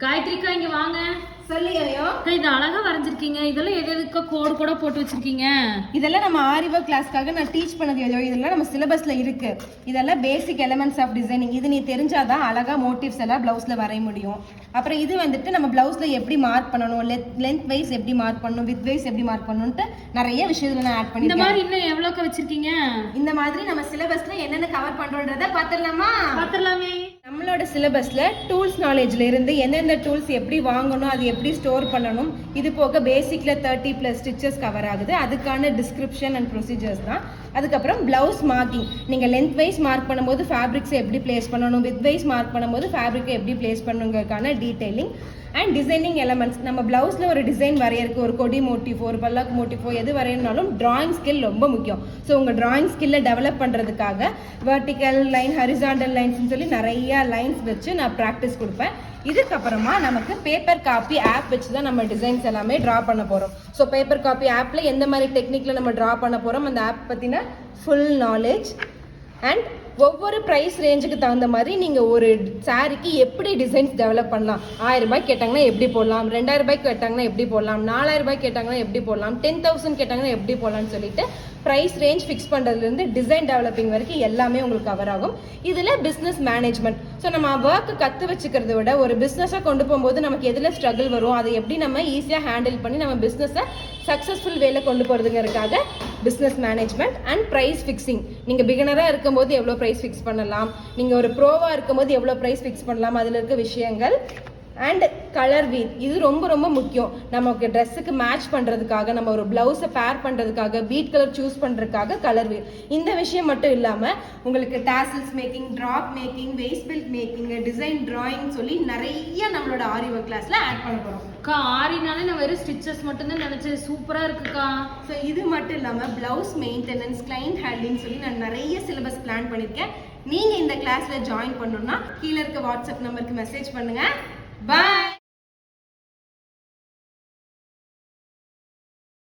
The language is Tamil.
காயத்ரிக்கா இங்க வாங்க. சொல்லியோ இது அழகா வரைஞ்சிருக்கீங்க. இதெல்லாம் எதுக்கு கோடு கூட போட்டு வச்சிருக்கீங்க? இதெல்லாம் நம்ம ஆரிவா கிளாஸ்க்காக நான் டீச் பண்ணது. இதெல்லாம் நம்ம சிலபஸ்ல இருக்கு. இதெல்லாம் பேசிக் எலமெண்ட்ஸ் ஆஃப் டிசைனிங். இது நீ தெரிஞ்சாதான் அழகா மோட்டிவ்ஸ் எல்லாம் பிளவுஸ்ல வரைய முடியும். அப்புறம் இது வந்துட்டு நம்ம பிளவுஸ்ல எப்படி மார்க் பண்ணணும், லென்த் வைஸ் எப்படி மார்க் பண்ணணும், வித் வைஸ் எப்படி மார்க் பண்ணணும்ட்டு நிறைய விஷயத்துல நான் ஆட் பண்ணிருக்கேன். இந்த மாதிரி இன்னும் எவ்வளவுக்கு வச்சிருக்கீங்க? இந்த மாதிரி நம்ம சிலபஸ்ல என்னென்ன கவர் பண்றோம்ன்றத பாத்துடலாமே. நம்மளோட சிலபஸ்ல டூல்ஸ் நாலேஜ்ல இருந்து எந்தெந்த டூல்ஸ் எப்படி வாங்கணும், அது எப்படி ஸ்டோர் பண்ணணும், இது போக பேசிக்ல 30+ ஸ்டிச்சஸ் கவர் ஆகுது. அதுக்கான டிஸ்கிரிப்ஷன் அண்ட் ப்ரொசீஜர்ஸ் தான். அதுக்கப்புறம் பிளவுஸ் மார்க்கிங், நீங்க லென்த் வைஸ் மார்க் பண்ணும்போது ஃபேப்ரிக்ஸை எப்படி பிளேஸ் பண்ணணும், வித் வைஸ் மார்க் பண்ணும்போது ஃபேப்ரிக்கை எப்படி பிளேஸ் பண்ணுங்கிறதுக்கான டீடைலிங் அண்ட் டிசைனிங் எலமெண்ட்ஸ். நம்ம பிளவுஸ்ல ஒரு டிசைன் வரையறதுக்கு, ஒரு கொடி மோட்டிஃபோ, ஒரு பல்லாக்கு மோட்டிஃபோ எது வரையணும்னாலும் டிராயிங் ஸ்கில் ரொம்ப முக்கியம். ஸோ உங்கள் டிராயிங் ஸ்கில்லை டெவலப் பண்ணுறதுக்காக வெர்டிக்கல் லைன், ஹரிசாண்டல் லைன்ஸ்னு சொல்லி நிறைய லைன்ஸ் வச்சு நான் ப்ராக்டிஸ் கொடுப்பேன். இதுக்கப்புறமா நமக்கு பேப்பர் காப்பி ஆப் வச்சு தான் நம்ம டிசைன்ஸ் எல்லாமே ட்ரா பண்ண போகிறோம். ஸோ பேப்பர் காப்பி ஆப்பில் எந்த மாதிரி டெக்னிக்கில் நம்ம ட்ரா பண்ண போகிறோம், அந்த ஆப் பற்றின ஃபுல் நாலேஜ் அண்ட் ஒவ்வொரு ப்ரைஸ் ரேஞ்சுக்கு தகுந்த மாதிரி நீங்கள் ஒரு சாரிக்கு எப்படி டிசைன்ஸ் டெவலப் பண்ணலாம். 1000 ரூபாய்க்கு கேட்டாங்கன்னா எப்படி போடலாம், 2000 ரூபாய்க்கு கேட்டாங்கன்னா எப்படி போடலாம், 4000 ரூபாய்க்கு கேட்டாங்கன்னா எப்படி போடலாம், 10,000 கேட்டாங்கன்னா எப்படி போடலாம்னு சொல்லிட்டு ப்ரைஸ் ரேஞ்ச் ஃபிக்ஸ் பண்ணுறதுலேருந்து டிசைன் டெவலப்பிங் வரைக்கும் எல்லாமே உங்களுக்கு கவர் ஆகும். இதில் பிஸ்னஸ் மேனேஜ்மெண்ட். ஸோ நம்ம ஒர்க்கு கற்று வச்சுக்கிறத விட ஒரு பிஸ்னஸாக கொண்டு போகும்போது நமக்கு எதில் ஸ்ட்ரகிள் வரும், அதை எப்படி நம்ம ஈஸியாக ஹேண்டில் பண்ணி நம்ம பிஸ்னஸை சக்ஸஸ்ஃபுல் வேல கொண்டு போகிறதுங்கிறதுக்காக business management and price fixing. நீங்கள் பிகினராக இருக்கும்போது எவ்வளோ ப்ரைஸ் ஃபிக்ஸ் பண்ணலாம், நீங்கள் ஒரு ப்ரோவாக இருக்கும்போது எவ்வளோ ப்ரைஸ் ஃபிக்ஸ் பண்ணலாம், அதில் இருக்க விஷயங்கள். அண்ட் கலர் வீல், இது ரொம்ப ரொம்ப முக்கியம். நமக்கு ட்ரெஸ்ஸுக்கு மேட்ச் பண்ணுறதுக்காக, நம்ம ஒரு ப்ளவுஸை பேர் பண்ணுறதுக்காக, பீட் கலர் சூஸ் பண்ணுறதுக்காக கலர் வீல். இந்த விஷயம் மட்டும் இல்லாமல் உங்களுக்கு tassels making, drop making, waste belt making, design drawing சொல்லி நிறைய நம்மளோட ஆரி ஒர்க் கிளாஸில் ஆட் பண்ண போகிறோம். அக்கா, ஆரினாலே நான் வெறும் ஸ்டிச்சஸ் மட்டும்தான் நினச்சேன். சூப்பராக இருக்குக்கா. ஸோ இது மட்டும் இல்லாமல் ப்ளவுஸ் மெயின்டெனன்ஸ், கிளைண்ட் ஹேண்ட்லிங் சொல்லி நான் நிறைய சிலபஸ் பிளான் பண்ணியிருக்கேன். நீங்கள் இந்த கிளாஸில் ஜாயின் பண்ணணும்னா கீழே இருக்க வாட்ஸ்அப் நம்பருக்கு மெசேஜ் பண்ணுங்கள். Bye.